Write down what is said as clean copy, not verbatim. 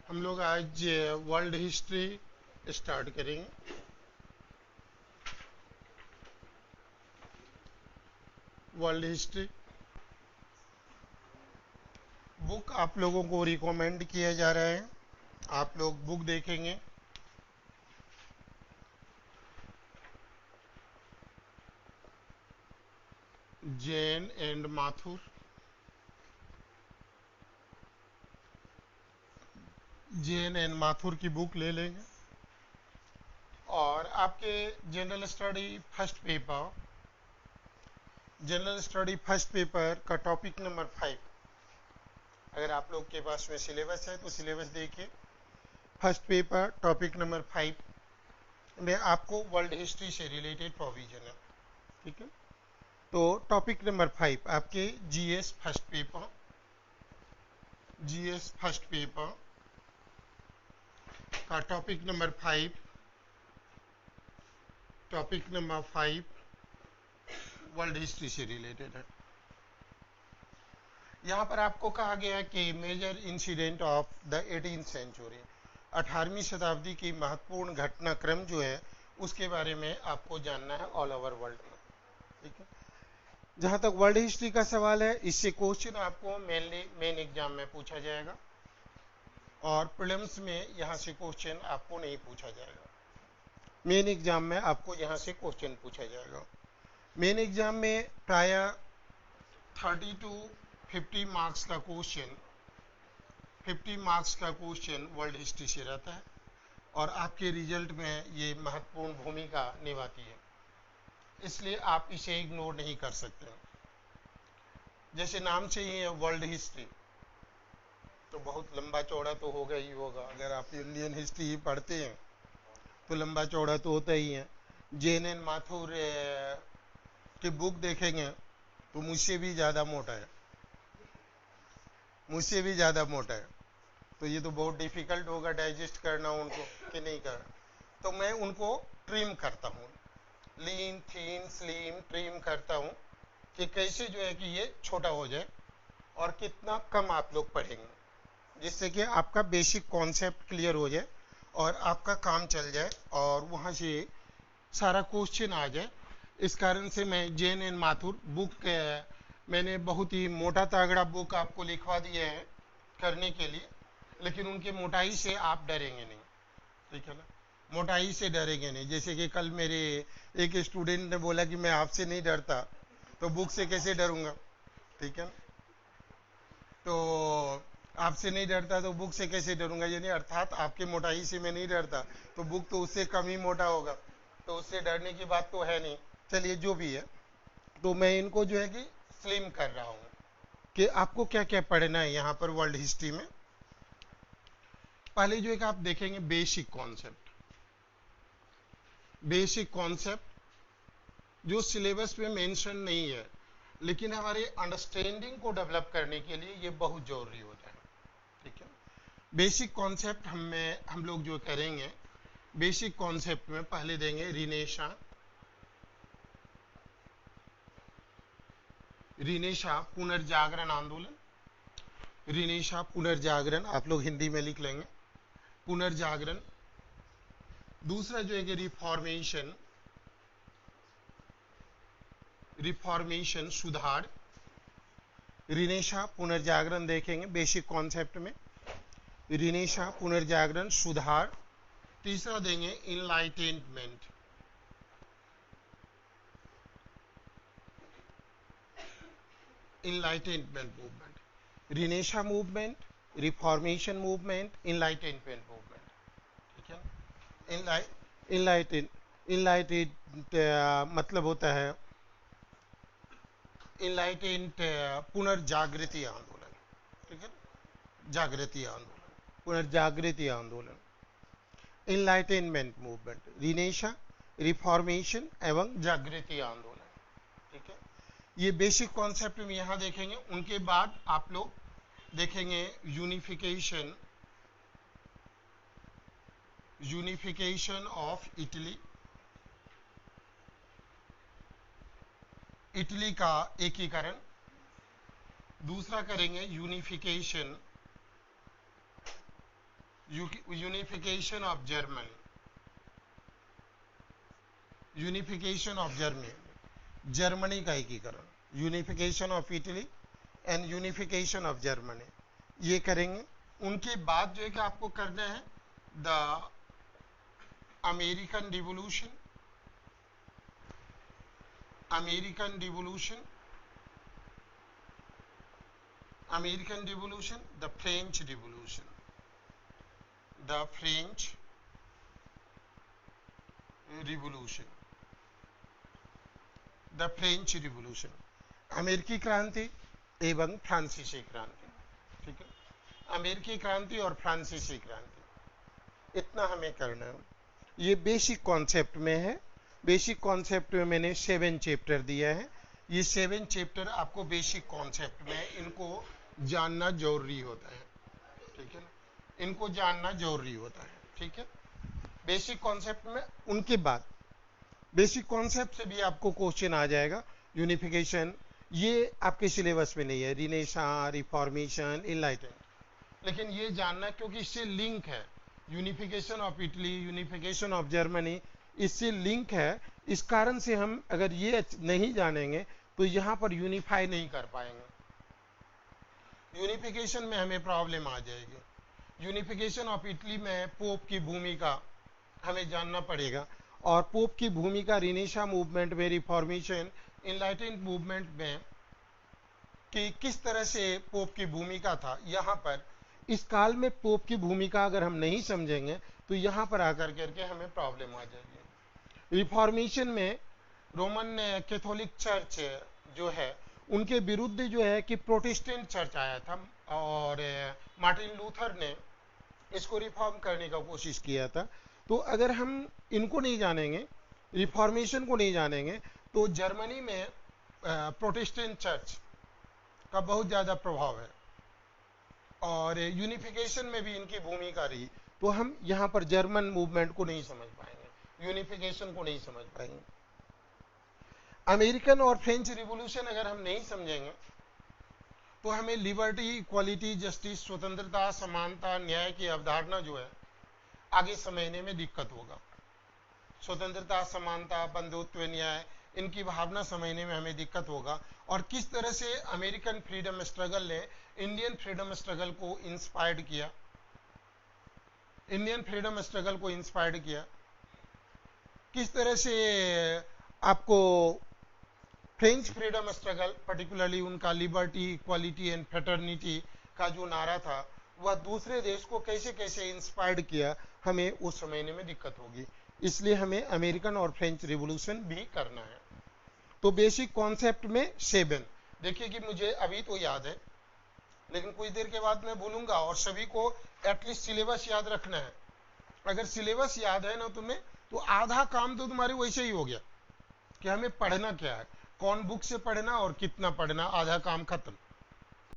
हम लोग आज वर्ल्ड हिस्ट्री स्टार्ट करेंगे। वर्ल्ड हिस्ट्री बुक आप लोगों को रिकमेंड किया जा रहा है। आप लोग बुक देखेंगे। जैन एंड माथुर, जैन एंड माथुर की बुक ले लेंगे। और आपके general study first paper, general study first paper का टॉपिक नंबर 5, अगर आप लोग के पास में सिलेबस है तो सिलेबस देखिए। फर्स्ट पेपर टॉपिक नंबर 5 में आपको वर्ल्ड हिस्ट्री से रिलेटेड प्रोविजन है। ठीक है, तो टॉपिक नंबर 5 आपके GS first paper, GS first paper का topic number 5, topic number 5 world history से रिलेटेड है। यहाँ पर आपको कहा गया कि major incident of the 18th century, 18वीं शताब्दी की महत्वपूर्ण घटनाक्रम जो है उसके बारे में आपको जानना है ऑल ओवर वर्ल्ड में। ठीक है, जहाँ तक वर्ल्ड हिस्ट्री का सवाल है, इससे क्वेश्चन आपको मेनली मेन एग्जाम में पूछा जाएगा और प्रीलिम्स में यहाँ से क्वेश्चन आपको नहीं पूछा जाएगा। मेन एग्जाम में आपको यहाँ से क्वेश्चन पूछा जाएगा। मेन एग्जाम में प्राय 30 to 50 मार्क्स का क्वेश्चन, 50 मार्क्स का क्वेश्चन वर्ल्ड हिस्ट्री से रहता है और आपके रिजल्ट में ये महत्वपूर्ण भूमिका निभाती है, इसलिए आप इसे इग्नोर नहीं कर सकते। जैसे नाम से ही है वर्ल्ड हिस्ट्री, तो बहुत लंबा चौड़ा तो होगा ही होगा। अगर आप इंडियन हिस्ट्री ही पढ़ते हैं तो लंबा चौड़ा तो होता ही है। जैन एंड माथुर की बुक देखेंगे तो मुझसे भी ज़्यादा मोटा है, मुझसे भी ज़्यादा मोटा है, तो ये तो बहुत डिफिकल्ट होगा डाइजेस्ट करना उनको कि नहीं करना। तो मैं उनको ट्रिम करता हूँ, लीन थीन स्लिम ट्रिम करता हूँ कि कैसे जो है कि ये छोटा हो जाए और कितना कम आप लोग पढ़ेंगे, जिससे कि आपका बेसिक कॉन्सेप्ट क्लियर हो जाए और आपका काम चल जाए और वहाँ से सारा क्वेश्चन आ जाए। इस कारण से मैं जैन एंड माथुर बुक मैंने बहुत ही मोटा तगड़ा बुक आपको लिखवा दिए हैं करने के लिए, लेकिन उनके मोटाई से आप डरेंगे नहीं। ठीक है ना, मोटाई से डरेंगे नहीं। जैसे कि कल मेरे एक स्टूडेंट ने बोला कि मैं आपसे नहीं डरता, तो बुक से कैसे डरूंगा। ठीक है ना, तो आपसे नहीं डरता तो बुक से कैसे डरूंगा, यानी अर्थात आपके मोटाई से मैं नहीं डरता तो बुक तो उससे कम ही मोटा होगा, तो उससे डरने की बात तो है नहीं। चलिए जो भी है, तो मैं इनको जो है कि स्लिम कर रहा हूँ कि आपको क्या क्या पढ़ना है यहाँ पर वर्ल्ड हिस्ट्री में। पहले जो एक आप देखेंगे बेसिक कॉन्सेप्ट, बेसिक कॉन्सेप्ट जो सिलेबस में मेंशन नहीं है, लेकिन हमारे अंडरस्टैंडिंग को डेवलप करने के लिए ये बहुत जरूरी होता है। ठीक है, बेसिक कॉन्सेप्ट हम लोग जो करेंगे, बेसिक कॉन्सेप्ट में पहले देंगे रिनेशा, रिनेशा पुनर्जागरण आंदोलन, रिनेशा पुनर्जागरण आप लोग हिंदी में लिख लेंगे, पुनर्जागरण। दूसरा जो है कि रिफॉर्मेशन, रिफॉर्मेशन सुधार, रिनेशा पुनर्जागरण देखेंगे बेसिक कॉन्सेप्ट में, रिनेशा पुनर्जागरण सुधार। तीसरा देंगे enlightenment, enlightenment movement, renaissance movement, reformation movement, enlightenment movement. ठीक है ना, इनलाइटेन, इनलाइटेड मतलब होता है इनलाइटेंट पुनर्जागृति आंदोलन। ठीक है, जागृति आंदोलन, पुनर्जागृति आंदोलन, इनलाइटेनमेंट मूवमेंट, रिनेशा, रिफॉर्मेशन एवं जागृति आंदोलन। ठीक है, ये बेसिक कॉन्सेप्ट में यहाँ देखेंगे। उनके बाद आप लोग देखेंगे unification, unification of Italy, Italy का एकीकरण। दूसरा करेंगे unification, unification of Germany, unification of Germany, Germany का एकीकरण, unification of Italy and unification of Germany, ये करेंगे। उनके बाद जो है कि आपको करना है the American revolution, American revolution, American revolution, the French revolution, the French revolution, the French revolution, अमेरिकी क्रांति एवं फ्रांसीसी क्रांति, ठीक है, अमेरिकी क्रांति और फ्रांसीसी क्रांति, इतना हमें करना है। ये बेसिक कॉन्सेप्ट में है। बेसिक कॉन्सेप्ट में मैंने 7 चैप्टर दिया है। ये 7 चैप्टर आपको बेसिक कॉन्सेप्ट में इनको जानना जरूरी होता है, ठीक है ना, इनको जानना जरूरी होता है, ठीक है, बेसिक कॉन्सेप्ट में। उनके बाद बेसिक कॉन्सेप्ट से भी आपको क्वेश्चन आ जाएगा। यूनिफिकेशन ये आपके सिलेबस में नहीं है, रिनेसां, रिफॉर्मेशन, इनलाइटन, लेकिन ये जानना क्योंकि इससे लिंक है। Unification of Italy, unification of Germany, इससे लिंक है। इस कारण से हम अगर ये नहीं जानेंगे तो यहाँ पर यूनिफाई नहीं कर पाएंगे। यूनिफिकेशन में हमें प्रॉब्लम आ जाएगी। यूनिफिकेशन ऑफ इटली में पोप की भूमिका हमें जानना पड़ेगा, और पोप की भूमिका रिनेसां मूवमेंट में, रिफॉर्मेशन, इनलाइटेंट मूवमेंट में कि किस तरह से पोप की भूमिका था। यहाँ पर इस काल में पोप की भूमिका अगर हम नहीं समझेंगे तो यहाँ पर आकर करके हमें प्रॉब्लम आ जाएगी। रिफॉर्मेशन में रोमन कैथोलिक चर्च जो है उनके विरुद्ध जो है कि प्रोटेस्टेंट चर्च आया था, और मार्टिन लूथर ने इसको रिफॉर्म करने का कोशिश किया था। तो अगर हम इनको नहीं जानेंगे, रिफॉर्मेशन को नहीं जानेंगे, तो जर्मनी में प्रोटेस्टेंट चर्च का बहुत ज़्यादा प्रभाव है, और यूनिफिकेशन में भी इनकी भूमिका रही। तो हम यहाँ पर जर्मन मूवमेंट को नहीं समझ पाएंगे, यूनिफिकेशन को नहीं समझ पाएंगे। अमेरिकन और फ्रेंच रिवॉल्यूशन अगर हम नहीं समझेंगे तो हमें लिबर्टी, इक्वालिटी, जस्टिस, स्वतंत्रता, समानता, न्याय की अवधारणा जो है आगे समझने में दिक्कत होगा। स्वतंत्रता, समानता, बंधुत्व, न्याय, इनकी भावना समझने में हमें दिक्कत होगा। और किस तरह से अमेरिकन फ्रीडम स्ट्रगल ने इंडियन फ्रीडम स्ट्रगल को इंस्पायर्ड किया, इंडियन फ्रीडम स्ट्रगल को इंस्पायर्ड किया, किस तरह से आपको फ्रेंच फ्रीडम स्ट्रगल, पर्टिकुलरली उनका लिबर्टी, इक्वालिटी एंड फ्रेटर्निटी का जो नारा था, वह दूसरे देश को कैसे कैसे इंस्पायर्ड किया, हमें वो समझने में दिक्कत होगी। इसलिए हमें अमेरिकन और फ्रेंच रिवॉल्यूशन भी करना है। तो बेसिक कॉन्सेप्ट में 7, देखिए कि मुझे अभी तो याद है, लेकिन कुछ देर के बाद मैं भूलूंगा, और सभी को एटलीस्ट सिलेबस याद रखना है। अगर सिलेबस याद है ना तुम्हें, तो आधा काम तो तुम्हारे वैसे ही हो गया कि हमें पढ़ना क्या है, कौन बुक से पढ़ना और कितना पढ़ना, आधा काम खत्म।